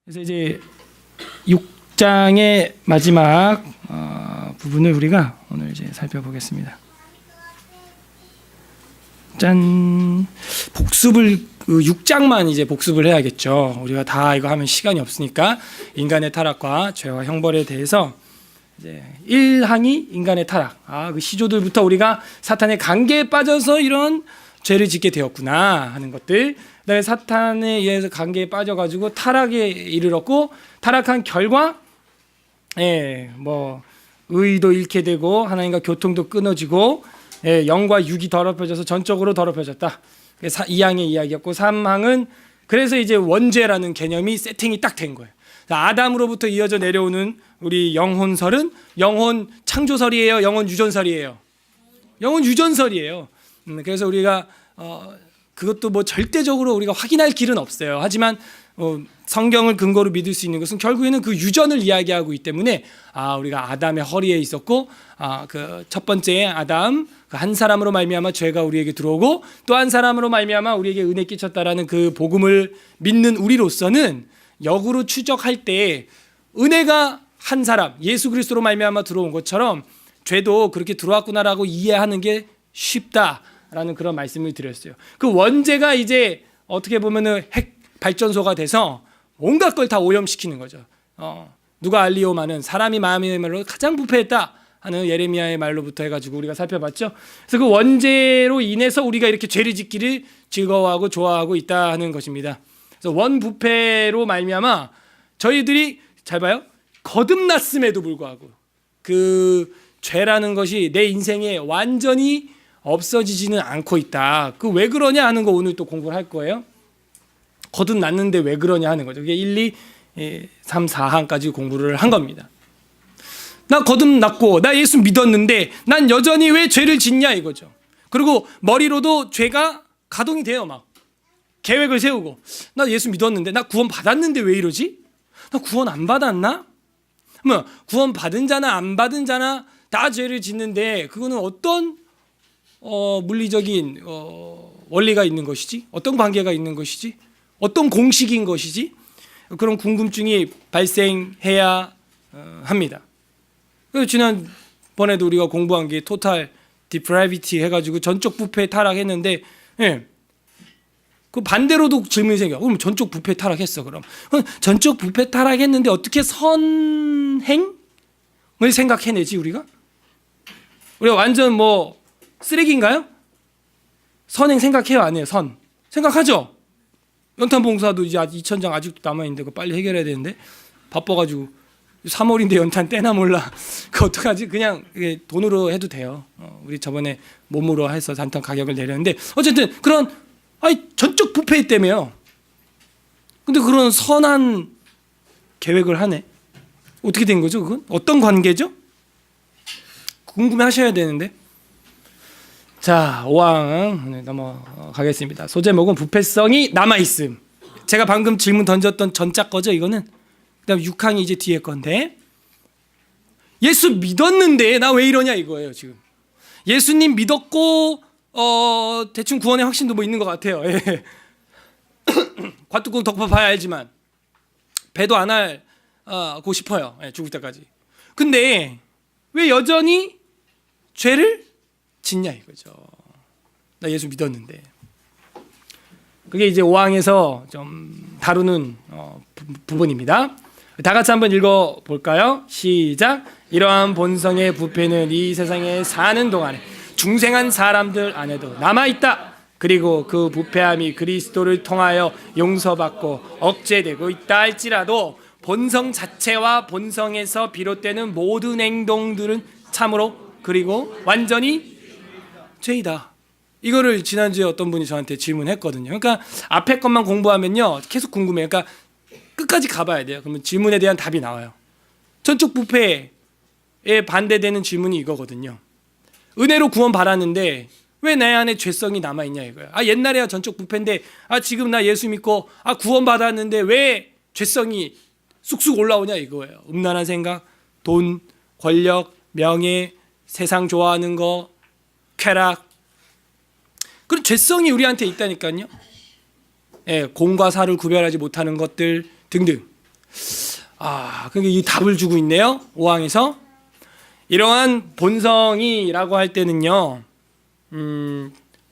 그래서 이제 6장의 마지막 부분을 우리가 오늘 이제 살펴보겠습니다. 짠, 복습을 6장만 이제 복습을 해야겠죠. 우리가 다 이거 하면 시간이 없으니까 인간의 타락과 죄와 형벌에 대해서 이제 1항이 인간의 타락. 그 시조들부터 우리가 사탄의 관계에 빠져서 이런 죄를 짓게 되었구나 하는 것들. 그다음에 사탄에 의해서 관계에 빠져가지고 타락에 이르렀고 타락한 결과, 뭐 의도 잃게 되고 하나님과 교통도 끊어지고, 영과 육이 더럽혀져서 전적으로 더럽혀졌다. 2항의 이야기였고 3항은 그래서 이제 원죄라는 개념이 세팅이 딱 된 거예요. 아담으로부터 이어져 내려오는 우리 영혼설은 영혼 창조설이에요, 영혼 유전설이에요. 영혼 유전설이에요. 그래서 우리가 그것도 뭐 절대적으로 우리가 확인할 길은 없어요. 하지만 성경을 근거로 믿을 수 있는 것은 결국에는 그 유전을 이야기하고 있기 때문에 우리가 아담의 허리에 있었고, 그 첫 번째 아담 그 한 사람으로 말미암아 죄가 우리에게 들어오고 또 한 사람으로 말미암아 우리에게 은혜 끼쳤다라는 그 복음을 믿는 우리로서는 역으로 추적할 때 은혜가 한 사람 예수 그리스도로 말미암아 들어온 것처럼 죄도 그렇게 들어왔구나라고 이해하는 게 쉽다라는 그런 말씀을 드렸어요. 그 원죄가 이제 어떻게 보면은 핵 발전소가 돼서 온갖 걸 다 오염시키는 거죠. 누가 알리오마는 사람이 마음의 말로 가장 부패했다 하는 예레미야의 말로부터 해가지고 우리가 살펴봤죠. 그래서 그 원죄로 인해서 우리가 이렇게 죄를 짓기를 즐거워하고 좋아하고 있다 하는 것입니다. 그래서 원부패로 말미암아 저희들이 잘 봐요. 거듭났음에도 불구하고 그 죄라는 것이 내 인생에 완전히 없어지지는 않고 있다. 그 왜 그러냐 하는 거 오늘 또 공부를 할 거예요. 거듭났는데 왜 그러냐 하는 거죠. 그게 1, 2, 3, 4항까지 공부를 한 겁니다. 나 거듭났고 나 예수 믿었는데 난 여전히 왜 죄를 짓냐 이거죠. 그리고 머리로도 죄가 가동이 돼요. 막 계획을 세우고 나 예수 믿었는데 나 구원 받았는데 왜 이러지? 나 구원 안 받았나? 뭐 구원 받은 자나 안 받은 자나 다 죄를 짓는데 그거는 어떤 물리적인 원리가 있는 것이지? 어떤 관계가 있는 것이지? 어떤 공식인 것이지? 그런 궁금증이 발생해야 합니다. 그래서 지난번에도 우리가 공부한 게 토탈 디프라이비티 해가지고 전적 부패 타락했는데, 그 반대로도 질문이 생겨. 그럼 전적 부패 타락했어. 그럼 전적 부패 타락했는데 어떻게 선행을 생각해내지 우리가? 우리가 완전 뭐 쓰레기인가요? 선행 생각해요, 안 해요? 선 생각하죠. 연탄봉사도 이제 2,000장 아직도 남아있는데 그거 빨리 해결해야 되는데 바빠가지고 3월인데 연탄 떼나 몰라. 그거 어떡하지? 그냥 돈으로 해도 돼요. 우리 저번에 몸으로 해서 단탄 가격을 내렸는데 어쨌든 그런 전적 부패 때문에요. 근데 그런 선한 계획을 하네. 어떻게 된 거죠? 그건 어떤 관계죠? 궁금해하셔야 되는데. 자, 5항 넘어가겠습니다. 소제목은 부패성이 남아있음. 제가 방금 질문 던졌던 전자 거죠, 이거는. 그다음 6항이 이제 뒤에 건데, 예수 믿었는데 나 왜 이러냐 이거예요. 지금 예수님 믿었고 대충 구원의 확신도 뭐 있는 것 같아요. 관뚜껑 덮어봐야 알지만 배도 안 하고 싶어요. 죽을 때까지. 근데 왜 여전히 죄를 짓냐 이거죠. 나 예수 믿었는데. 그게 이제 5항에서 좀 다루는 부분입니다. 다 같이 한번 읽어볼까요? 시작. 이러한 본성의 부패는 이 세상에 사는 동안에 중생한 사람들 안에도 남아있다. 그리고 그 부패함이 그리스도를 통하여 용서받고 억제되고 있다 할지라도 본성 자체와 본성에서 비롯되는 모든 행동들은 참으로 그리고 완전히 죄이다. 이거를 지난주에 어떤 분이 저한테 질문했거든요. 그러니까 앞에 것만 공부하면요 계속 궁금해요. 그러니까 끝까지 가봐야 돼요. 그러면 질문에 대한 답이 나와요. 전적 부패에 반대되는 질문이 이거거든요. 은혜로 구원 받았는데 왜 내 안에 죄성이 남아있냐 이거예요. 옛날에야 전적 부패인데 지금 나 예수 믿고 구원 받았는데 왜 죄성이 쑥쑥 올라오냐 이거예요. 음란한 생각, 돈, 권력, 명예, 세상 좋아하는 거, 쾌락, 그런 죄성이 우리한테 있다니까요. 공과 사를 구별하지 못하는 것들 등등. 그러니까 이 답을 주고 있네요. 5항에서. 이러한 본성이라고 할 때는요,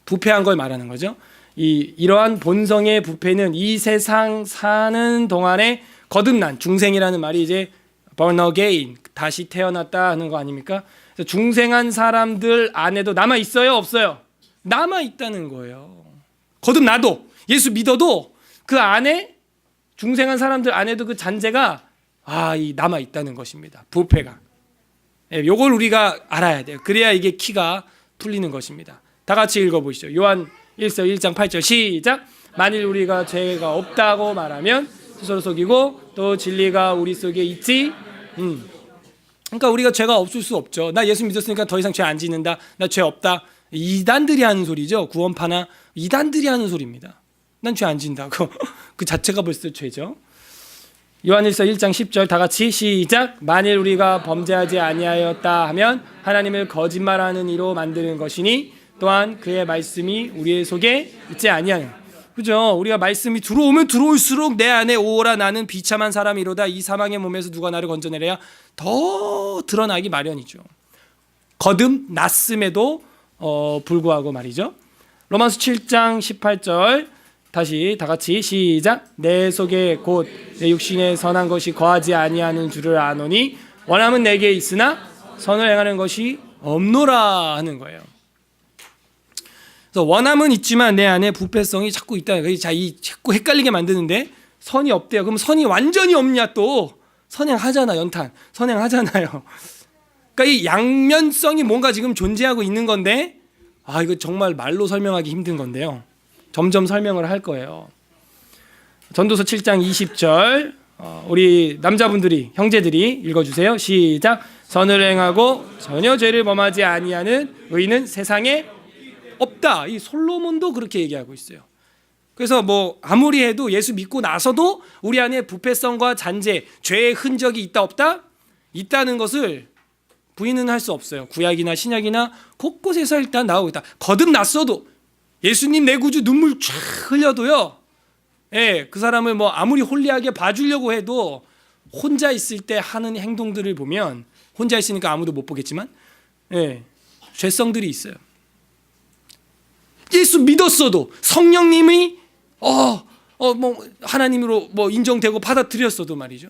부패한 걸 말하는 거죠. 이러한 본성의 부패는 이 세상 사는 동안에 거듭난, 중생이라는 말이 이제 born again, 다시 태어났다 하는 거 아닙니까? 그래서 중생한 사람들 안에도 남아 있어요, 없어요? 남아 있다는 거예요. 거듭나도, 예수 믿어도 그 안에, 중생한 사람들 안에도 그 잔재가 남아 있다는 것입니다. 부패가. 요걸 우리가 알아야 돼요. 그래야 이게 키가 풀리는 것입니다. 다 같이 읽어보시죠. 요한 1서 1장 8절 시작. 만일 우리가 죄가 없다고 말하면 스스로 속이고 또 진리가 우리 속에 있지. 그러니까 우리가 죄가 없을 수 없죠. 나 예수 믿었으니까 더 이상 죄 안 짓는다. 나 죄 없다. 이단들이 하는 소리죠. 구원파나 이단들이 하는 소리입니다. 난 죄 안 짓는다고. 그 자체가 벌써 죄죠. 요한일서 1장 10절 다 같이 시작. 만일 우리가 범죄하지 아니하였다 하면 하나님을 거짓말하는 이로 만드는 것이니 또한 그의 말씀이 우리의 속에 있지 아니하는. 그죠? 우리가 말씀이 들어오면 들어올수록 내 안에 오라 나는 비참한 사람이로다. 이 사망의 몸에서 누가 나를 건져내랴. 더 드러나기 마련이죠. 거듭났음에도 불구하고 말이죠. 로마서 7장 18절 다시 다 같이 시작. 내 속에 곧 내 육신에 선한 것이 거하지 아니하는 줄을 아노니 원함은 내게 있으나 선을 행하는 것이 없노라 하는 거예요. 그래서 원함은 있지만 내 안에 부패성이 자꾸 있다. 이 자꾸 헷갈리게 만드는데 선이 없대요. 그럼 선이 완전히 없냐 또? 선행하잖아, 연탄. 선행하잖아요. 그러니까 이 양면성이 뭔가 지금 존재하고 있는 건데 이거 정말 말로 설명하기 힘든 건데요. 점점 설명을 할 거예요. 전도서 7장 20절 우리 남자분들이 형제들이 읽어주세요. 시작. 선을 행하고 전혀 죄를 범하지 아니하는 의인은 세상에 없다. 이 솔로몬도 그렇게 얘기하고 있어요. 그래서 뭐 아무리 해도 예수 믿고 나서도 우리 안에 부패성과 잔재, 죄의 흔적이 있다 없다? 있다는 것을 부인은 할 수 없어요. 구약이나 신약이나 곳곳에서 일단 나오고 있다. 거듭났어도 예수님 내 구주 눈물 쫙 흘려도요. 그 사람을 뭐 아무리 홀리하게 봐주려고 해도 혼자 있을 때 하는 행동들을 보면 혼자 있으니까 아무도 못 보겠지만 죄성들이 있어요. 예수 믿었어도 성령님이 하나님으로 인정되고 받아들였어도 말이죠.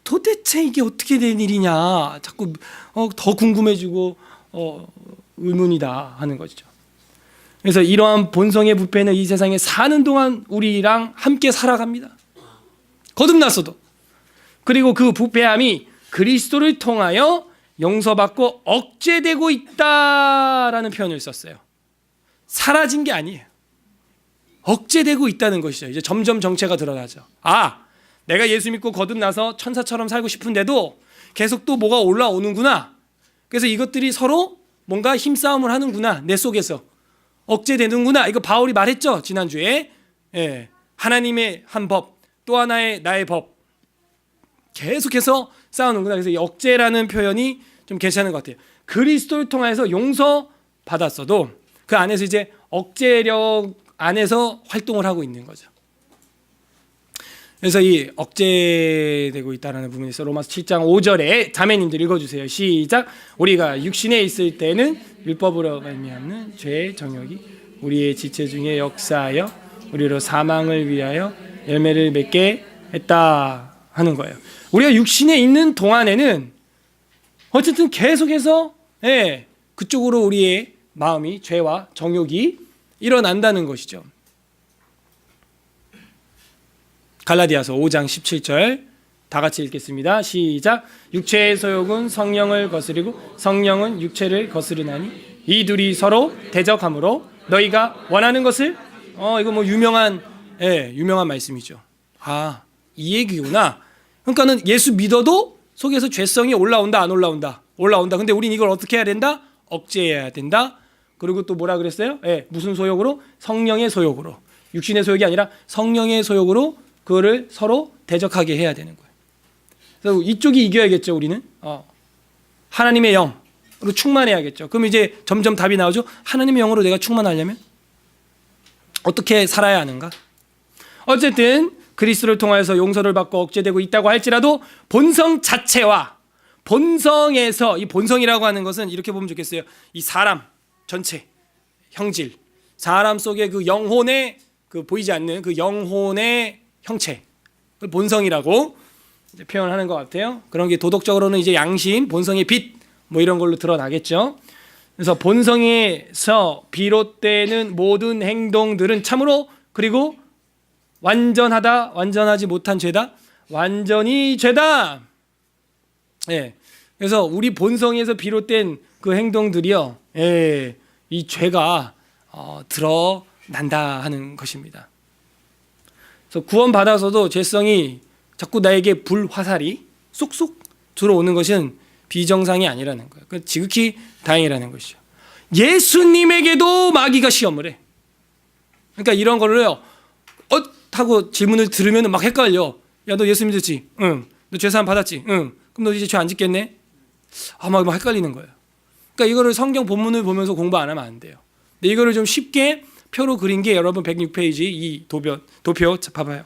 도대체 이게 어떻게 된 일이냐 자꾸 더 궁금해지고 의문이다 하는 것이죠. 그래서 이러한 본성의 부패는 이 세상에 사는 동안 우리랑 함께 살아갑니다. 거듭났어도. 그리고 그 부패함이 그리스도를 통하여 용서받고 억제되고 있다라는 표현을 썼어요. 사라진 게 아니에요. 억제되고 있다는 것이죠. 이제 점점 정체가 드러나죠. 내가 예수 믿고 거듭나서 천사처럼 살고 싶은데도 계속 또 뭐가 올라오는구나. 그래서 이것들이 서로 뭔가 힘싸움을 하는구나. 내 속에서. 억제되는구나. 이거 바울이 말했죠. 지난주에. 하나님의 한 법, 또 하나의 나의 법. 계속해서 싸우는구나. 그래서 이 억제라는 표현이 좀 괜찮은 것 같아요. 그리스도를 통해서 용서받았어도 그 안에서 이제 억제력 안에서 활동을 하고 있는 거죠. 그래서 이 억제되고 있다는 부분이 있어. 로마서 7장 5절에 자매님들 읽어주세요. 시작. 우리가 육신에 있을 때는 율법으로 말미암는 죄의 정욕이 우리의 지체 중에 역사하여 우리로 사망을 위하여 열매를 맺게 했다 하는 거예요. 우리가 육신에 있는 동안에는 어쨌든 계속해서 그쪽으로 우리의 마음이 죄와 정욕이 일어난다는 것이죠. 갈라디아서 5장 17절 다 같이 읽겠습니다. 시작. 육체의 소욕은 성령을 거스리고 성령은 육체를 거스르나니 이 둘이 서로 대적하므로 너희가 원하는 것을 이거 뭐 유명한 말씀이죠. 이 얘기구나. 그러니까는 예수 믿어도 속에서 죄성이 올라온다 안 올라온다? 올라온다. 근데 우린 이걸 어떻게 해야 된다? 억제해야 된다. 그리고 또 뭐라 그랬어요? 무슨 소욕으로? 성령의 소욕으로. 육신의 소욕이 아니라 성령의 소욕으로 그거를 서로 대적하게 해야 되는 거예요. 그래서 이쪽이 이겨야겠죠, 우리는. 하나님의 영으로 충만해야겠죠. 그럼 이제 점점 답이 나오죠. 하나님의 영으로 내가 충만하려면 어떻게 살아야 하는가? 어쨌든 그리스도를 통하여서 용서를 받고 억제되고 있다고 할지라도 본성 자체와 본성에서, 이 본성이라고 하는 것은 이렇게 보면 좋겠어요. 이 사람 전체, 형질, 사람 속에 그 영혼의 그 보이지 않는 그 영혼의 형체, 그걸 본성이라고 이제 표현하는 것 같아요. 그런 게 도덕적으로는 이제 양심, 본성의 빛, 뭐 이런 걸로 드러나겠죠. 그래서 본성에서 비롯되는 모든 행동들은 참으로, 그리고 완전하다, 완전하지 못한 죄다, 완전히 죄다. 예. 그래서 우리 본성에서 비롯된 그 행동들이요, 예, 이 죄가 드러난다 하는 것입니다. 그래서 구원 받아서도 죄성이 자꾸 나에게 불화살이 쏙쏙 들어오는 것은 비정상이 아니라는 거예요. 그 지극히 다행이라는 것이죠. 예수님에게도 마귀가 시험을 해. 그러니까 이런 거를요, 하고 질문을 들으면 막 헷갈려. 야, 너 예수 믿었지? 응. 너 죄사함 받았지? 응. 그럼 너 이제 죄 안 짓겠네? 막 헷갈리는 거예요. 그러니까 이거를 성경 본문을 보면서 공부 안 하면 안 돼요. 근데 이거를 좀 쉽게 표로 그린 게 여러분 106페이지 이 도표 봐봐요.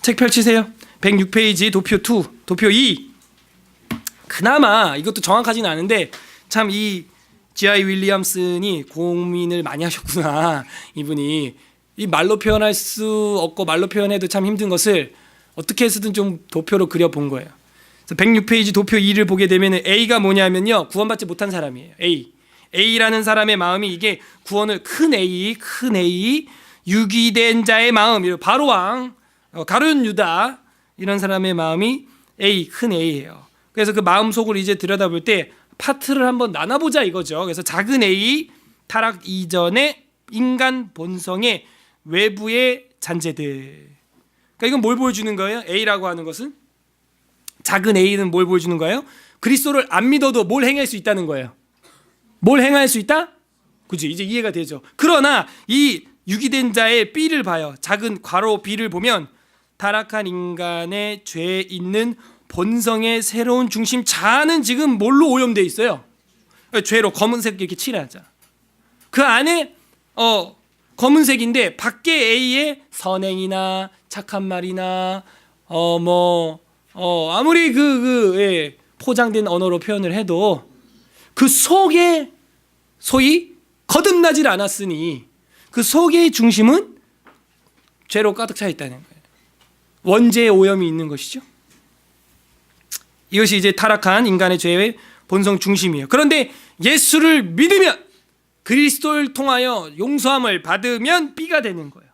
책 펼치세요. 106페이지 도표 2, 도표 2. 그나마 이것도 정확하진 않은데 참 이 G.I. 윌리엄슨이 고민을 많이 하셨구나. 이분이 이 말로 표현할 수 없고 말로 표현해도 참 힘든 것을 어떻게 해서든 좀 도표로 그려본 거예요. 그래서 106페이지 도표 2를 보게 되면 A가 뭐냐면요, 구원받지 못한 사람이에요. A라는 사람의 마음이, 이게 구원을 큰 A 유기된 자의 마음, 바로왕 가룟 유다 이런 사람의 마음이 큰 A예요. 그래서 그 마음 속을 이제 들여다볼 때 파트를 한번 나눠보자 이거죠. 그래서 작은 A, 타락 이전의 인간 본성의 외부의 잔재들. 그러니까 이건 뭘 보여주는 거예요? A라고 하는 것은, 작은 A는 뭘 보여주는 거예요? 그리스도를 안 믿어도 뭘 행할 수 있다는 거예요. 뭘 행할 수 있다? 그죠? 이제 이해가 되죠. 그러나 이 유기된 자의 B를 봐요. 작은 괄호 B를 보면 타락한 인간의 죄에 있는 본성의 새로운 중심 자아는 지금 뭘로 오염되어 있어요? 죄로 검은색 이렇게 칠하자. 그 안에 검은색인데 밖에 A의 선행이나 착한 말이나 아무리 포장된 언어로 표현을 해도 그 속에 소위 거듭나질 않았으니 그 속의 중심은 죄로 가득 차 있다는 거예요. 원죄의 오염이 있는 것이죠. 이것이 이제 타락한 인간의 죄의 본성 중심이에요. 그런데 예수를 믿으면, 그리스도를 통하여 용서함을 받으면 B가 되는 거예요.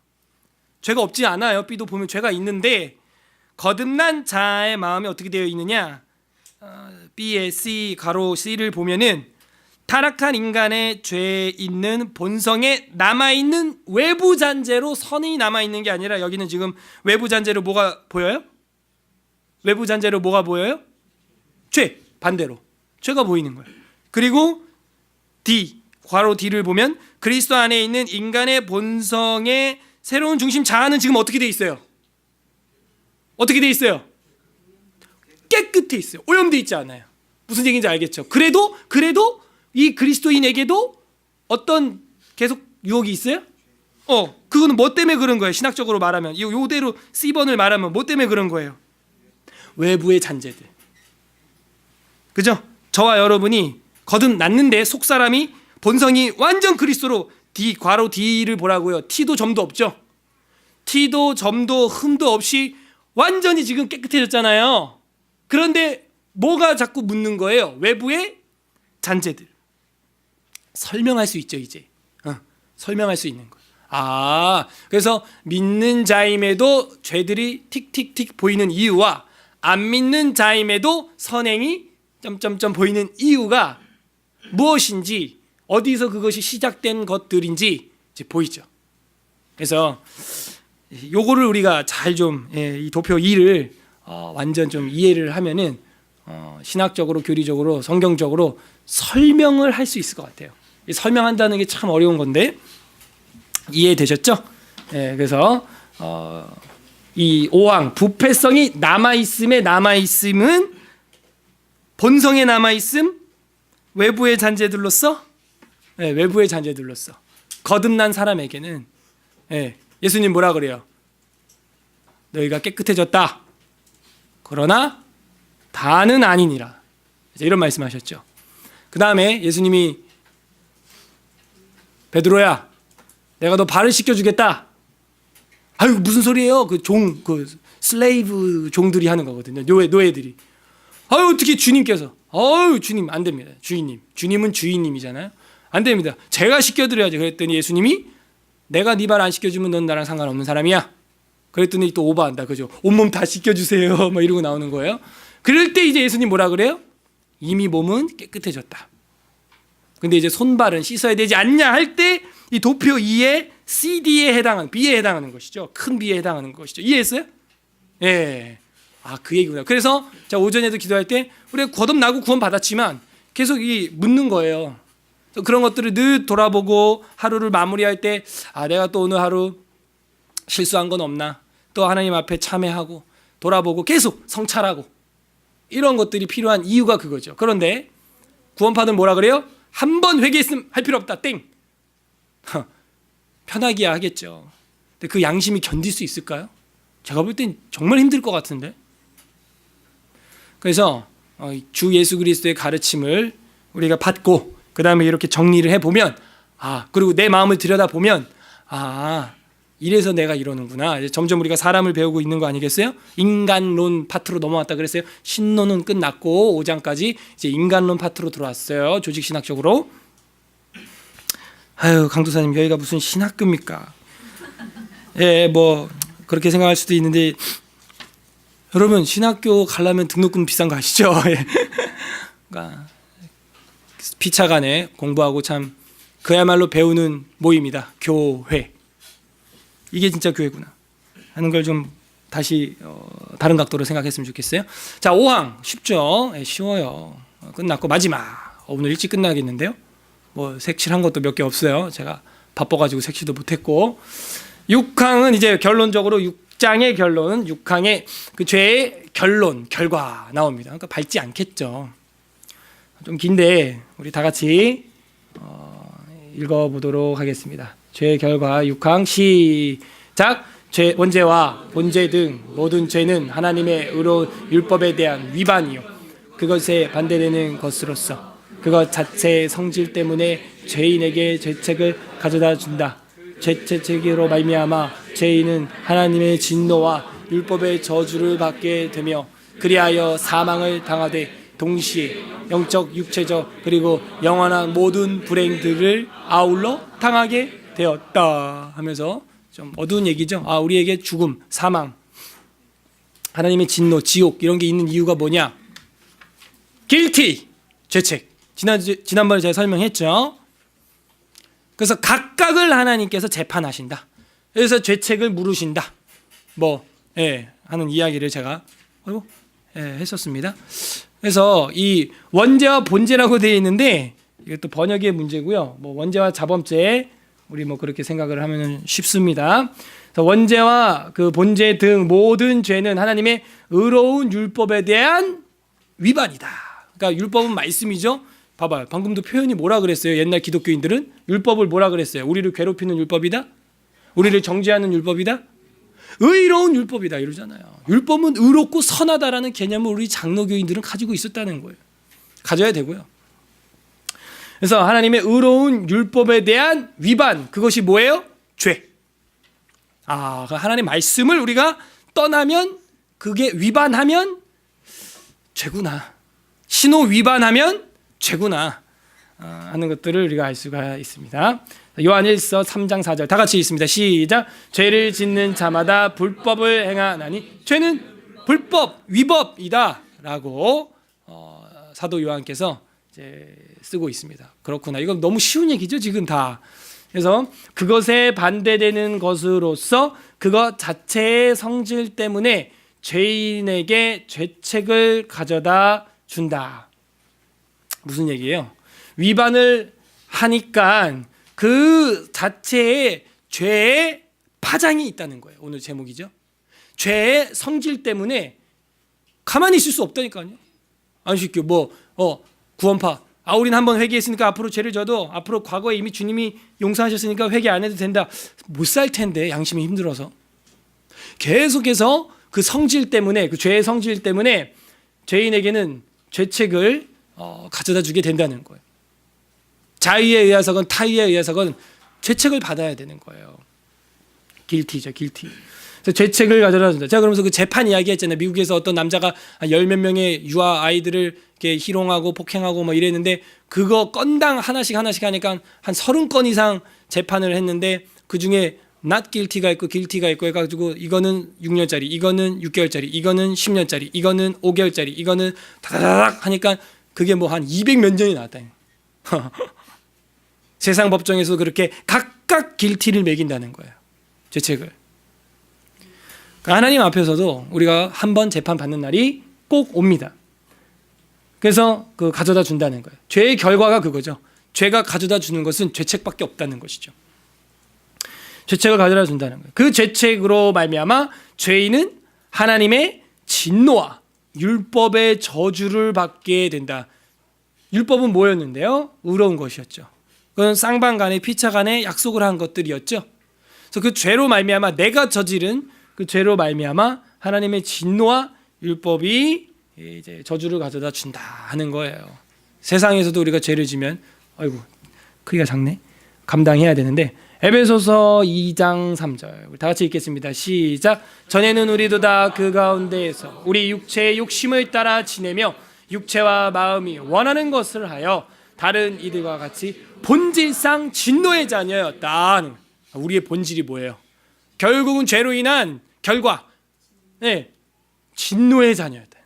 죄가 없지 않아요. B도 보면 죄가 있는데 거듭난 자의 마음이 어떻게 되어 있느냐, B의 C 가로 C를 보면은 타락한 인간의 죄에 있는 본성에 남아있는 외부 잔재로 선이 남아있는 게 아니라, 여기는 지금 외부 잔재로 뭐가 보여요? 외부 잔재로 뭐가 보여요? 죄, 반대로 죄가 보이는 거예요. 그리고 D, 괄호 D를 보면 그리스도 안에 있는 인간의 본성의 새로운 중심 자아는 지금 어떻게 돼 있어요? 어떻게 돼 있어요? 깨끗해 있어요. 오염돼 있지 않아요. 무슨 얘기인지 알겠죠? 그래도 이 그리스도인에게도 어떤 계속 유혹이 있어요? 그거는 뭐 때문에 그런 거예요? 신학적으로 말하면 요대로 C번을 말하면 뭐 때문에 그런 거예요? 외부의 잔재들. 그죠? 저와 여러분이 거듭났는데 속사람이 본성이 완전 그리스도로, D 괄호 D를 보라고요. T도 점도 없죠. T도 점도 흠도 없이 완전히 지금 깨끗해졌잖아요. 그런데 뭐가 자꾸 묻는 거예요? 외부의 잔재들. 설명할 수 있죠, 이제. 설명할 수 있는 거예요. 그래서 믿는 자임에도 죄들이 틱틱틱 보이는 이유와 안 믿는 자임에도 선행이 점점점 보이는 이유가 무엇인지, 어디서 그것이 시작된 것들인지 이제 보이죠. 그래서 요거를 우리가 잘 좀 이 도표 2를 완전 좀 이해를 하면은 신학적으로, 교리적으로, 성경적으로 설명을 할 수 있을 것 같아요. 설명한다는 게 참 어려운 건데 이해되셨죠? 그래서 이 5항 부패성이 남아있음은 본성에 남아있음, 외부의 잔재들로서, 외부의 잔재들로서 거듭난 사람에게는 예수님 뭐라 그래요? 너희가 깨끗해졌다. 그러나 다는 아니니라. 이런 말씀하셨죠. 그 다음에 예수님이 베드로야, 내가 너 발을 씻겨주겠다. 아유 무슨 소리예요? 그 슬레이브 종들이 하는 거거든요. 노예들이. 아유 어떻게 주님께서? 아유 주님 안 됩니다. 주님은 주인님이잖아요. 안 됩니다. 제가 씻겨드려야지. 그랬더니 예수님이 내가 네 발 안 씻겨주면 넌 나랑 상관없는 사람이야. 그랬더니 또 오버한다, 그죠? 온몸 다 씻겨주세요. 막 이러고 나오는 거예요. 그럴 때 이제 예수님 뭐라 그래요? 이미 몸은 깨끗해졌다. 근데 이제 손발은 씻어야 되지 않냐 할 때 이 도표 2의 CD에 해당하는, B에 해당하는 것이죠. 큰 B에 해당하는 것이죠. 이해했어요? 예. 아, 그 얘기구나. 그래서 자 오전에도 기도할 때 우리가 거듭나고 구원 받았지만 계속 이 묻는 거예요. 그런 것들을 늘 돌아보고 하루를 마무리할 때 아, 내가 또 오늘 하루 실수한 건 없나? 또 하나님 앞에 참회하고 돌아보고 계속 성찰하고 이런 것들이 필요한 이유가 그거죠. 그런데 구원파는 뭐라 그래요? 한 번 회개했으면 할 필요 없다. 땡. 편하기야 하겠죠. 근데 그 양심이 견딜 수 있을까요? 제가 볼 땐 정말 힘들 것 같은데. 그래서 주 예수 그리스도의 가르침을 우리가 받고 그 다음에 이렇게 정리를 해보면 그리고 내 마음을 들여다보면 이래서 내가 이러는구나. 이제 점점 우리가 사람을 배우고 있는 거 아니겠어요? 인간론 파트로 넘어왔다 그랬어요. 신론은 끝났고 5장까지 이제 인간론 파트로 들어왔어요. 조직신학적으로. 아유 강도사님 여기가 무슨 신학교입니까? 예, 뭐 그렇게 생각할 수도 있는데 여러분 신학교 가려면 등록금 비싼 거 아시죠? 그러니까 피차간에 공부하고 참 그야말로 배우는 모임이다. 교회. 이게 진짜 교회구나 하는 걸 좀 다시 다른 각도로 생각했으면 좋겠어요. 자 5항 쉽죠? 예, 쉬워요. 끝났고 마지막 오늘 일찍 끝나겠는데요. 뭐 색칠한 것도 몇 개 없어요. 제가 바빠가지고 색칠도 못했고 6항은 이제 결론적으로 6장의 결론 6항의 그 죄의 결론 결과 나옵니다. 그러니까 밟지 않겠죠. 좀 긴데 우리 다 같이 읽어보도록 하겠습니다. 죄의 결과 6항 시작. 원죄와 본죄 등 모든 죄는 하나님의 의로운 율법에 대한 위반이요 그것에 반대되는 것으로서 그것 자체의 성질 때문에 죄인에게 죄책을 가져다 준다. 죄책으로 말미암아 죄인은 하나님의 진노와 율법의 저주를 받게 되며 그리하여 사망을 당하되 동시에 영적, 육체적 그리고 영원한 모든 불행들을 아울러 당하게 되었다 하면서 좀 어두운 얘기죠. 우리에게 죽음, 사망, 하나님의 진노, 지옥 이런 게 있는 이유가 뭐냐? guilty, 죄책. 지난번에 제가 설명했죠. 그래서 각각을 하나님께서 재판하신다. 그래서 죄책을 물으신다. 하는 이야기를 제가 했었습니다. 그래서 이 원죄와 본죄라고 되어 있는데 이것도 번역의 문제고요. 원죄와 자범죄 우리 그렇게 생각을 하면 쉽습니다. 그래서 원죄와 그 본죄 등 모든 죄는 하나님의 의로운 율법에 대한 위반이다. 그러니까 율법은 말씀이죠. 봐봐요. 방금도 표현이 뭐라 그랬어요? 옛날 기독교인들은 율법을 뭐라 그랬어요? 우리를 괴롭히는 율법이다? 우리를 정죄하는 율법이다? 의로운 율법이다 이러잖아요. 율법은 의롭고 선하다라는 개념을 우리 장로교인들은 가지고 있었다는 거예요. 가져야 되고요. 그래서 하나님의 의로운 율법에 대한 위반 그것이 뭐예요? 죄. 하나님 말씀을 우리가 떠나면 그게 위반하면 죄구나. 신호 위반하면 죄구나 하는 것들을 우리가 알 수가 있습니다. 요한일서 3장 4절 다 같이 읽습니다. 시작. 죄를 짓는 자마다 불법을 행하나니 죄는 불법 위법이다 라고 사도 요한께서 이제 쓰고 있습니다. 그렇구나. 이건 너무 쉬운 얘기죠 지금 다. 그래서 그것에 반대되는 것으로서 그것 자체의 성질 때문에 죄인에게 죄책을 가져다 준다. 무슨 얘기예요? 위반을 하니까 그 자체에 죄의 파장이 있다는 거예요. 오늘 제목이죠. 죄의 성질 때문에 가만히 있을 수 없다니까요. 안 쉽게 구원파 우리는 한번 회개했으니까 앞으로 죄를 져도 앞으로 과거에 이미 주님이 용서하셨으니까 회개 안 해도 된다. 못 살 텐데, 양심이 힘들어서. 계속해서 그 성질 때문에, 그 죄의 성질 때문에 죄인에게는 죄책을 가져다 주게 된다는 거예요. 자의에 의해서건 타의에 의해서건 죄책을 받아야 되는 거예요. 길티죠, 길티. 그래서 죄책을 가져다 준다. 제가 그러면서 그 재판 이야기 했잖아요. 미국에서 어떤 남자가 열 몇 명의 유아 아이들을 이렇게 희롱하고 폭행하고 뭐 이랬는데, 그거 건당 하나씩 하니까 한 30건 이상 재판을 했는데, 그 중에 not guilty가 있고 guilty가 있고 해가지고 이거는 6년짜리, 이거는 6개월짜리, 이거는 10년짜리, 이거는 5개월짜리, 이거는 다다닥 하니까 그게 뭐 한 200몇 년이 나왔다. 세상 법정에서 그렇게 각각 guilty를 매긴다는 거예요. 죄책을. 하나님 앞에서도 우리가 한 번 재판 받는 날이 꼭 옵니다. 그래서 그 가져다 준다는 거예요. 죄의 결과가 그거죠. 죄가 가져다 주는 것은 죄책밖에 없다는 것이죠. 죄책을 가져다 준다는 거예요. 그 죄책으로 말미암아 죄인은 하나님의 진노와 율법의 저주를 받게 된다. 율법은 뭐였는데요? 의로운 것이었죠. 그건 쌍방간에 피차간에 약속을 한 것들이었죠. 그래서 그 죄로 말미암아, 내가 저지른 그 죄로 말미암아 하나님의 진노와 율법이 이제 저주를 가져다 준다 하는 거예요. 세상에서도 우리가 죄를 지면, 아이고 크기가 작네, 감당해야 되는데, 에베소서 2장 3절 우리 다 같이 읽겠습니다. 시작. 전에는 우리도 다 그 가운데에서 우리 육체의 욕심을 따라 지내며 육체와 마음이 원하는 것을 하여 다른 이들과 같이 본질상 진노의 자녀였다. 우리의 본질이 뭐예요? 결국은 죄로 인한 결과, 진노의 자녀였다.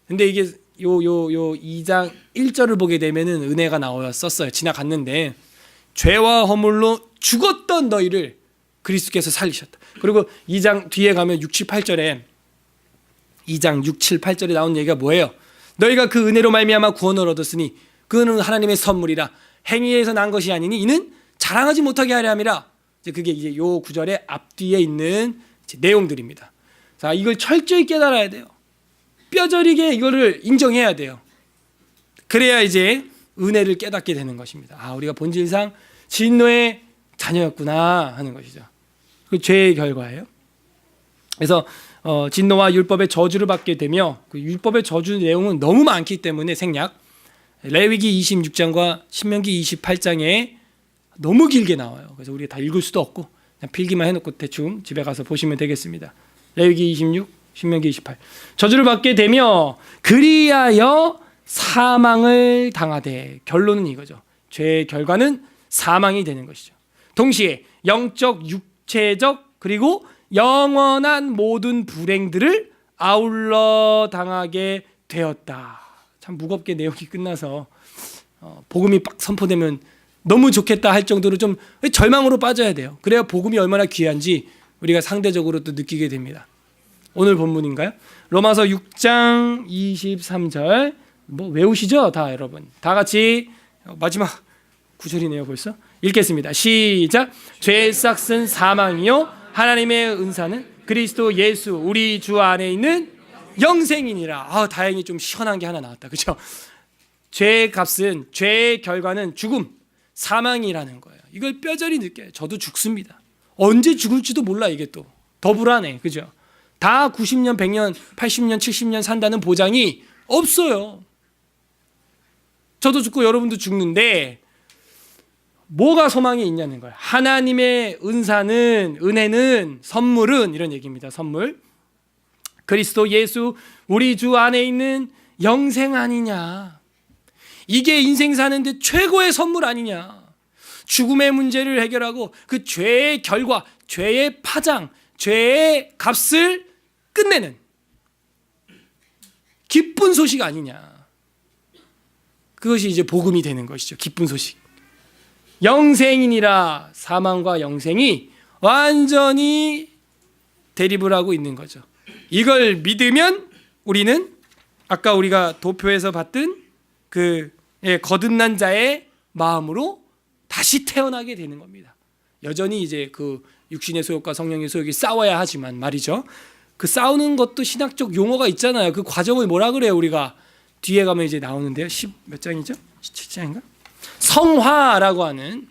근데 이게 요 2장 1절을 보게 되면은 은혜가 나왔었어요. 지나갔는데, 죄와 허물로 죽었던 너희를 그리스도께서 살리셨다. 그리고 2장 뒤에 가면 6, 7, 8절에 2장 6, 7, 8절에 나온 얘기가 뭐예요? 너희가 그 은혜로 말미암아 구원을 얻었으니 그는 하나님의 선물이라 행위에서 난 것이 아니니 이는 자랑하지 못하게 하려 함이라. 그게 이제 요 구절의 앞뒤에 있는 내용들입니다. 자, 이걸 철저히 깨달아야 돼요. 뼈저리게 이거를 인정해야 돼요. 그래야 이제 은혜를 깨닫게 되는 것입니다. 우리가 본질상 진노의 자녀였구나 하는 것이죠. 그 죄의 결과예요. 그래서 진노와 율법의 저주를 받게 되며, 그 율법의 저주 내용은 너무 많기 때문에 생략, 레위기 26장과 신명기 28장에 너무 길게 나와요. 그래서 우리가 다 읽을 수도 없고 그냥 필기만 해놓고 대충 집에 가서 보시면 되겠습니다. 레위기 26, 신명기 28. 저주를 받게 되며 그리하여 사망을 당하되, 결론은 이거죠. 죄의 결과는 사망이 되는 것이죠. 동시에 영적, 육체적, 그리고 영원한 모든 불행들을 아울러 당하게 되었다. 참 무겁게 내용이 끝나서 복음이 빡 선포되면 너무 좋겠다 할 정도로 좀 절망으로 빠져야 돼요. 그래야 복음이 얼마나 귀한지 우리가 상대적으로 또 느끼게 됩니다. 오늘 본문인가요? 로마서 6장 23절 뭐 외우시죠? 다 여러분. 다 같이 마지막 구절이네요 벌써. 읽겠습니다. 시작. 죄의 싹은 사망이요 하나님의 은사는 그리스도 예수 우리 주 안에 있는 영생이니라. 다행히 좀 시원한 게 하나 나왔다. 그렇죠? 죄의 값은, 죄의 결과는 죽음, 사망이라는 거예요. 이걸 뼈저리 느껴요. 저도 죽습니다. 언제 죽을지도 몰라. 이게 또 더 불안해. 그죠? 다 90년, 100년, 80년, 70년 산다는 보장이 없어요. 저도 죽고 여러분도 죽는데 뭐가 소망이 있냐는 거예요. 하나님의 은사는, 은혜는, 선물은, 이런 얘기입니다. 선물. 그리스도 예수 우리 주 안에 있는 영생 아니냐. 이게 인생 사는데 최고의 선물 아니냐. 죽음의 문제를 해결하고 그 죄의 결과, 죄의 파장, 죄의 값을 끝내는 기쁜 소식 아니냐. 그것이 이제 복음이 되는 것이죠. 기쁜 소식. 영생이니라. 사망과 영생이 완전히 대립을 하고 있는 거죠. 이걸 믿으면 우리는 아까 우리가 도표에서 봤던 그 거듭난 자의 마음으로 다시 태어나게 되는 겁니다. 여전히 이제 그 육신의 소욕과 성령의 소욕이 싸워야 하지만 말이죠. 그 싸우는 것도 신학적 용어가 있잖아요. 그 과정을 뭐라 그래요? 우리가 뒤에 가면 이제 나오는데요. 10 몇 장이죠? 17장인가? 성화라고 하는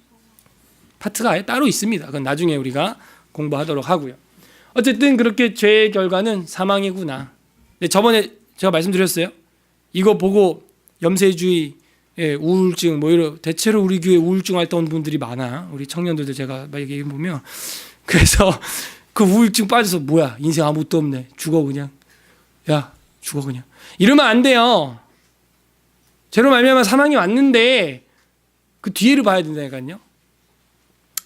파트가 아예 따로 있습니다. 그건 나중에 우리가 공부하도록 하고요. 어쨌든 그렇게 죄의 결과는 사망이구나. 근데 저번에 제가 말씀드렸어요. 이거 보고 염세주의, 우울증 뭐 이런, 대체로 우리 교회 우울증 앓던 분들이 많아. 우리 청년들도 제가 막 얘기해 보면, 그래서 그 우울증 빠져서 뭐야 인생 아무것도 없네, 죽어 그냥, 야 죽어 그냥, 이러면 안 돼요. 죄로 말미암아 사망이 왔는데 그 뒤에를 봐야 된다니까요.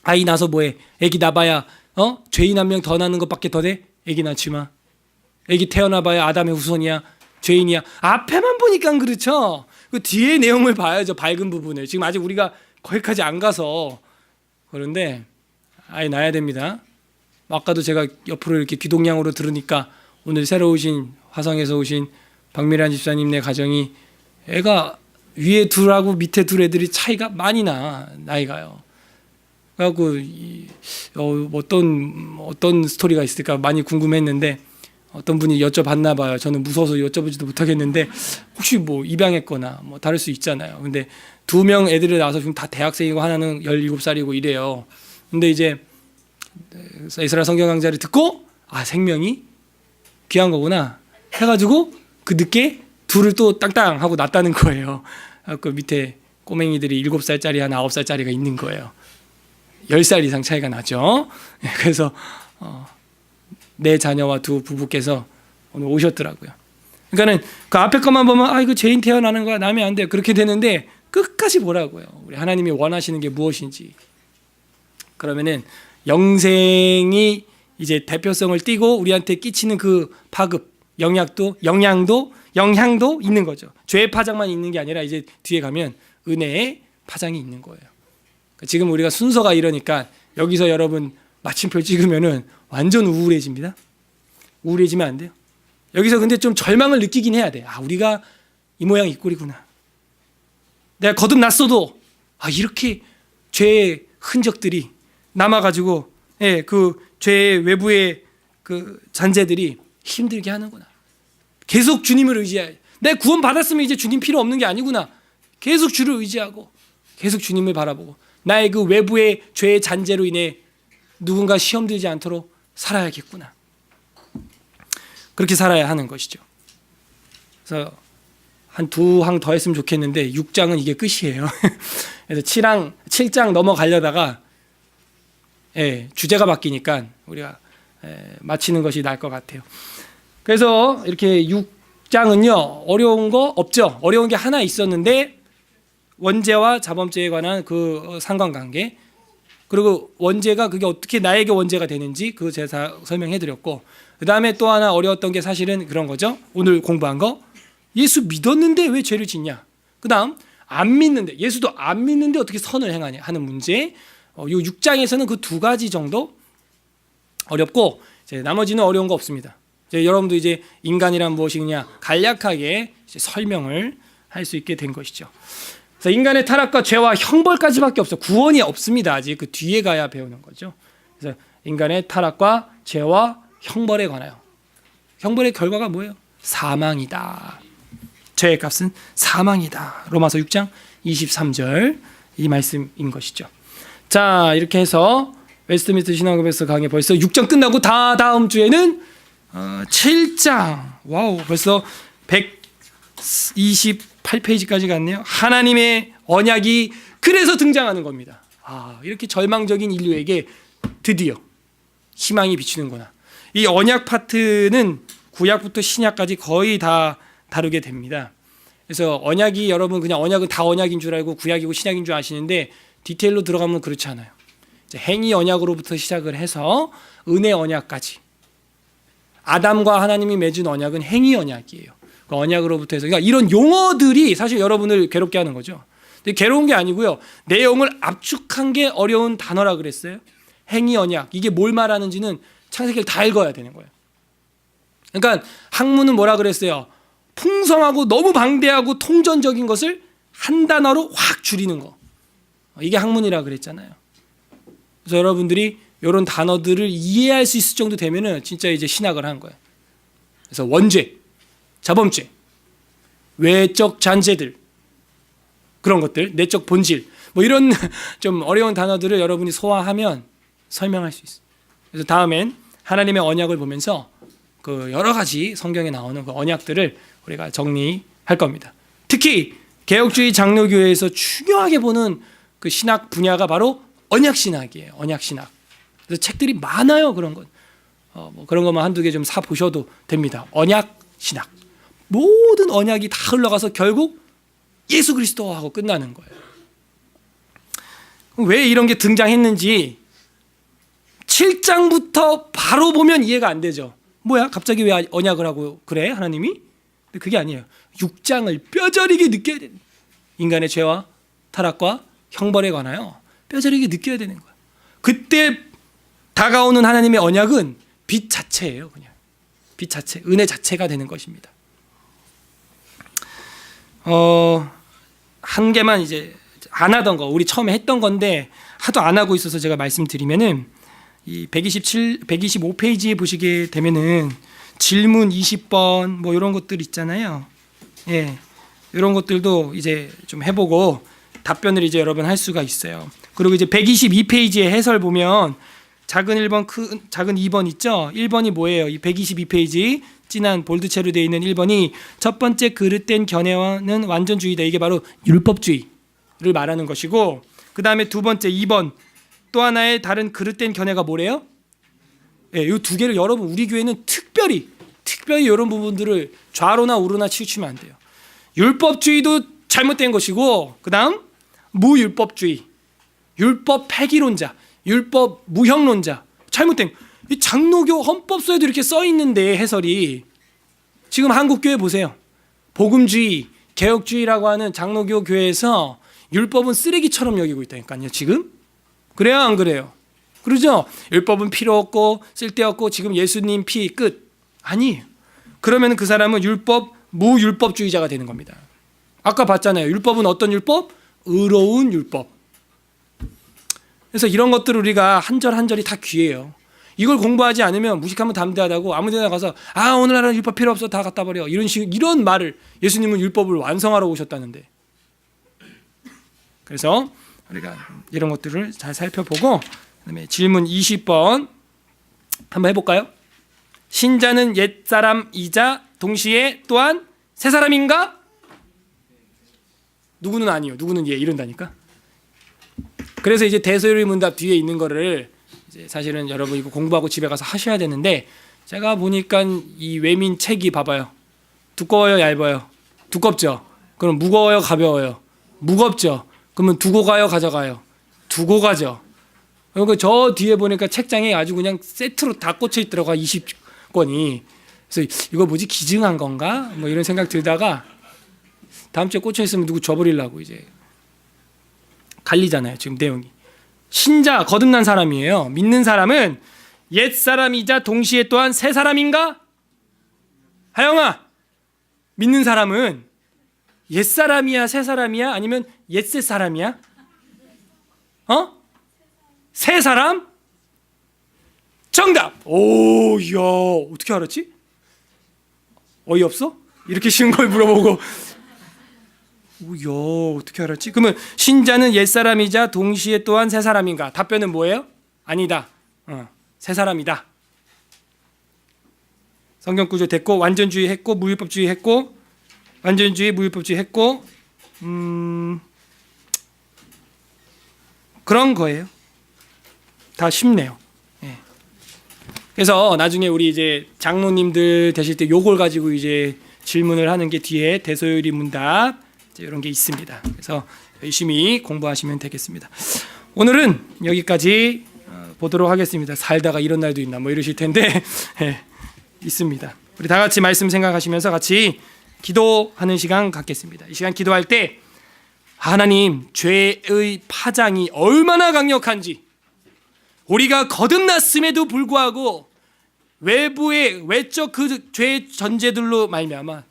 아이 낳아서 뭐해? 애기 낳아봐야 죄인 한 명 더 낳는 것밖에 더 돼? 애기 낳지 마. 애기 태어나봐야 아담의 후손이야, 죄인이야. 앞에만 보니까 그렇죠. 그 뒤에 내용을 봐야죠. 밝은 부분을. 지금 아직 우리가 거기까지 안 가서 그런데 아이 낳아야 됩니다. 아까도 제가 옆으로 이렇게 귀동냥으로 들으니까 오늘 새로 오신 화성에서 오신 박미란 집사님네 가정이 애가 위에 둘하고 밑에 둘 애들이 차이가 많이 나, 나이가요. 그래갖고 어떤 스토리가 있을까 많이 궁금했는데 어떤 분이 여쭤봤나 봐요. 저는 무서워서 여쭤보지도 못하겠는데 혹시 뭐 입양했거나 뭐 다를 수 있잖아요. 근데 2명 애들을 낳아서 지금 다 대학생이고 하나는 17살이고 이래요. 근데 이제 이스라엘 성경 강좌를 듣고 생명이 귀한 거구나 해가지고 그 늦게 둘을 또 땅땅 하고 낳았다는 거예요. 그 밑에 꼬맹이들이 7살짜리 하나 9살짜리가 있는 거예요. 10살 이상 차이가 나죠. 그래서 내 자녀와 두 부부께서 오늘 오셨더라고요. 그러니까는 그 앞에 것만 보면 이거 죄인 태어나는 거야, 나면 안 돼, 그렇게 되는데 끝까지 보라고요. 우리 하나님이 원하시는 게 무엇인지. 그러면은 영생이 이제 대표성을 띠고 우리한테 끼치는 그 파급, 영향도 있는 거죠. 죄의 파장만 있는 게 아니라 이제 뒤에 가면 은혜의 파장이 있는 거예요. 지금 우리가 순서가 이러니까 여기서 여러분 마침표 찍으면은 완전 우울해집니다. 우울해지면 안 돼요. 여기서 근데 좀 절망을 느끼긴 해야 돼. 우리가 이 모양 이 꼴이구나. 내가 거듭났어도 이렇게 죄의 흔적들이 남아가지고 그 죄의 외부의 그 잔재들이 힘들게 하는구나. 계속 주님을 의지해. 내가 구원 받았으면 이제 주님 필요 없는 게 아니구나. 계속 주를 의지하고 계속 주님을 바라보고 나의 그 외부의 죄의 잔재로 인해 누군가 시험 들지 않도록 살아야겠구나. 그렇게 살아야 하는 것이죠. 그래서 한 2항 더 했으면 좋겠는데 6장은 이게 끝이에요. 그래서 7장 넘어가려다가 주제가 바뀌니까 우리가 마치는 것이 나을 것 같아요. 그래서 이렇게 6장은요 어려운 거 없죠. 어려운 게 하나 있었는데 원죄와 자범죄에 관한 그 상관관계, 그리고 원죄가 그게 어떻게 나에게 원죄가 되는지 그 제가 설명해드렸고, 그 다음에 또 하나 어려웠던 게 사실은 그런 거죠. 오늘 공부한 거, 예수 믿었는데 왜 죄를 짓냐. 그 다음 안 믿는데, 예수도 안 믿는데 어떻게 선을 행하냐 하는 문제. 이 6장에서는 그 2가지 정도 어렵고 이제 나머지는 어려운 거 없습니다. 이제 여러분도 이제 인간이란 무엇이냐 간략하게 이제 설명을 할 수 있게 된 것이죠. 그래서 인간의 타락과 죄와 형벌까지밖에 없어. 구원이 없습니다. 아직 그 뒤에 가야 배우는 거죠. 그래서 인간의 타락과 죄와 형벌에 관하여, 형벌의 결과가 뭐예요? 사망이다. 죄의 값은 사망이다. 로마서 6장 23절 이 말씀인 것이죠. 자, 이렇게 해서 웨스트민스터 신앙고백서 강의 벌써 6장 끝나고 다음 주에는 7장. 와우, 벌써 128페이지까지 갔네요. 하나님의 언약이 그래서 등장하는 겁니다. 이렇게 절망적인 인류에게 드디어 희망이 비치는구나. 이 언약 파트는 구약부터 신약까지 거의 다 다루게 됩니다. 그래서 언약이, 여러분 그냥 언약은 다 언약인 줄 알고 구약이고 신약인 줄 아시는데 디테일로 들어가면 그렇지 않아요. 이제 행위 언약으로부터 시작을 해서 은혜 언약까지, 아담과 하나님이 맺은 언약은 행위 언약이에요. 그 언약으로부터 해서, 그러니까 이런 용어들이 사실 여러분을 괴롭게 하는 거죠. 근데 괴로운 게 아니고요, 내용을 압축한 게 어려운 단어라 그랬어요. 행위 언약, 이게 뭘 말하는지는 창세기를 다 읽어야 되는 거예요. 그러니까 학문은 뭐라 그랬어요? 풍성하고 너무 방대하고 통전적인 것을 한 단어로 확 줄이는 거, 이게 학문이라 그랬잖아요. 그래서 여러분들이 이런 단어들을 이해할 수 있을 정도 되면은 진짜 이제 신학을 한 거예요. 그래서 원죄, 자범죄, 외적 잔재들, 그런 것들, 내적 본질, 뭐 이런 좀 어려운 단어들을 여러분이 소화하면 설명할 수 있어요. 그래서 다음엔 하나님의 언약을 보면서 그 여러 가지 성경에 나오는 그 언약들을 우리가 정리할 겁니다. 특히 개혁주의 장로교회에서 중요하게 보는 그 신학 분야가 바로 언약 신학이에요. 언약 신학. 그래서 책들이 많아요. 그런 것. 뭐 그런 것만 한두 개 좀 사 보셔도 됩니다. 언약 신학. 모든 언약이 다 흘러가서 결국 예수 그리스도하고 끝나는 거예요. 왜 이런 게 등장했는지 7장부터 바로 보면 이해가 안 되죠. 뭐야? 갑자기 왜 언약을 하고 그래? 하나님이? 근데 그게 아니에요. 6장을 뼈저리게 느껴야 되는 거예요. 인간의 죄와 타락과 형벌에 관하여 뼈저리게 느껴야 되는 거예요. 그때 다가오는 하나님의 언약은 빛 자체예요. 그냥 빛 자체, 은혜 자체가 되는 것입니다. 한 개만 이제 안 하던 거, 우리 처음에 했던 건데 하도 안 하고 있어서 제가 말씀드리면은 이 125페이지에 보시게 되면은 질문 20번 뭐 이런 것들 있잖아요. 예, 이런 것들도 이제 좀 해보고 답변을 이제 여러분 할 수가 있어요. 그리고 이제 122페이지에 해설 보면 작은 1번, 작은 2번 있죠. 1번이 뭐예요? 이 122페이지 진한 볼드체로 되어 있는 1번이 첫 번째 그릇된 견해와는 완전주의다. 이게 바로 율법주의를 말하는 것이고, 그 다음에 두 번째 2번 또 하나의 다른 그릇된 견해가 뭐래요? 이 두 개를 여러분 우리 교회는 특별히 이런 부분들을 좌로나 우로나 치우치면 안 돼요. 율법주의도 잘못된 것이고, 그 다음 무율법주의, 율법 폐기론자, 율법 무형론자, 잘못된. 이 장로교 헌법서에도 이렇게 써 있는데 해설이 지금 한국 교회 보세요. 복음주의, 개혁주의라고 하는 장로교 교회에서 율법은 쓰레기처럼 여기고 있다니까요. 지금 그래요, 안 그래요? 그러죠? 율법은 필요 없고 쓸데없고 지금 예수님 피 끝. 아니에요. 그러면 그 사람은 율법 무율법주의자가 되는 겁니다. 아까 봤잖아요. 율법은 어떤 율법? 의로운 율법. 그래서 이런 것들을 우리가 한 절 한 절이 다 귀해요. 이걸 공부하지 않으면 무식하면 담대하다고 아무데나 가서 오늘날은 율법 필요 없어 다 갖다 버려 이런 말을, 예수님은 율법을 완성하러 오셨다는데. 그래서 우리가 이런 것들을 잘 살펴보고, 그다음에 질문 20번 한번 해볼까요? 신자는 옛사람이자 동시에 또한 새 사람인가? 누구는 아니요, 누구는 예, 이런다니까. 그래서 이제 대소요리 문답 뒤에 있는 거를 이제 사실은 여러분 이거 공부하고 집에 가서 하셔야 되는데, 제가 보니까 이 외민 책이 봐봐요. 두꺼워요, 얇아요? 두껍죠? 그럼 무거워요, 가벼워요? 무겁죠? 그러면 두고 가요, 가져가요? 두고 가죠. 그리고 저 뒤에 보니까 책장에 아주 그냥 세트로 다 꽂혀 있더라고요. 20권이. 그래서 이거 뭐지, 기증한 건가? 뭐 이런 생각 들다가 다음 주에 꽂혀 있으면 누구 줘버리려고 이제 갈리잖아요. 지금 내용이. 신자, 거듭난 사람이에요. 믿는 사람은 옛 사람이자 동시에 또한 새 사람인가? 하영아, 믿는 사람은 옛 사람이야, 새 사람이야? 아니면 옛새 사람이야? 새 사람? 정답! 오, 이야, 어떻게 알았지? 어이없어? 이렇게 쉬운 걸 물어보고. 오야, 어떻게 알았지? 그러면 신자는 옛사람이자 동시에 또한 새 사람인가? 답변은 뭐예요? 아니다. 새 사람이다. 성경 구조 됐고, 완전주의 했고, 무율법주의 했고, 완전주의, 무율법주의 했고, 그런 거예요. 다 쉽네요. 예. 그래서 나중에 우리 이제 장로님들 되실 때 요걸 가지고 이제 질문을 하는 게 뒤에 대소요리 문답 이런 게 있습니다. 그래서 열심히 공부하시면 되겠습니다. 오늘은 여기까지 보도록 하겠습니다. 살다가 이런 날도 있나 뭐 이러실 텐데 예, 있습니다. 우리 다 같이 말씀 생각하시면서 같이 기도하는 시간 갖겠습니다. 이 시간 기도할 때 하나님, 죄의 파장이 얼마나 강력한지, 우리가 거듭났음에도 불구하고 외부의 외적 그 죄의 전제들로 말미암아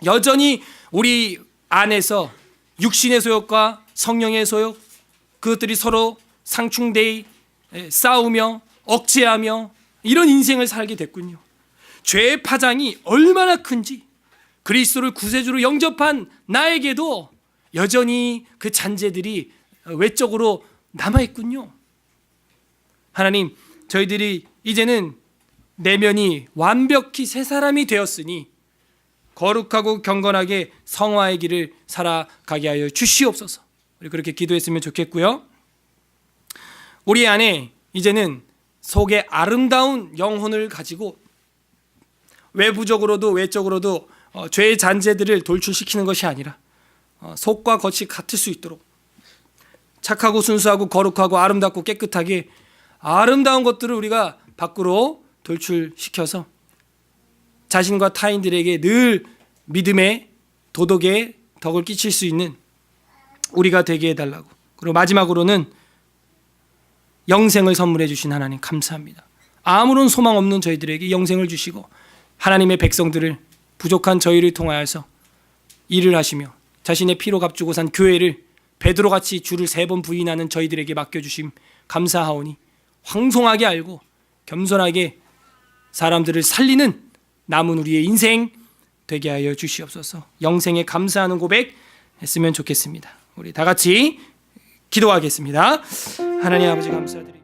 여전히 우리 안에서 육신의 소욕과 성령의 소욕, 그것들이 서로 상충되이 싸우며 억제하며 이런 인생을 살게 됐군요. 죄의 파장이 얼마나 큰지, 그리스도를 구세주로 영접한 나에게도 여전히 그 잔재들이 외적으로 남아있군요. 하나님, 저희들이 이제는 내면이 완벽히 새 사람이 되었으니 거룩하고 경건하게 성화의 길을 살아가게 하여 주시옵소서. 우리 그렇게 기도했으면 좋겠고요. 우리 안에 이제는 속에 아름다운 영혼을 가지고 외부적으로도 외적으로도 죄의 잔재들을 돌출시키는 것이 아니라 속과 겉이 같을 수 있도록 착하고 순수하고 거룩하고 아름답고 깨끗하게 아름다운 것들을 우리가 밖으로 돌출시켜서 자신과 타인들에게 늘 믿음의 도덕의 덕을 끼칠 수 있는 우리가 되게 해달라고. 그리고 마지막으로는 영생을 선물해 주신 하나님 감사합니다. 아무런 소망 없는 저희들에게 영생을 주시고 하나님의 백성들을 부족한 저희를 통하여서 일을 하시며 자신의 피로 값주고 산 교회를 베드로같이 주를 3번 부인하는 저희들에게 맡겨주심 감사하오니 황송하게 알고 겸손하게 사람들을 살리는 남은 우리의 인생 되게 하여 주시옵소서. 영생에 감사하는 고백 했으면 좋겠습니다. 우리 다 같이 기도하겠습니다. 하나님 아버지 감사드립니다.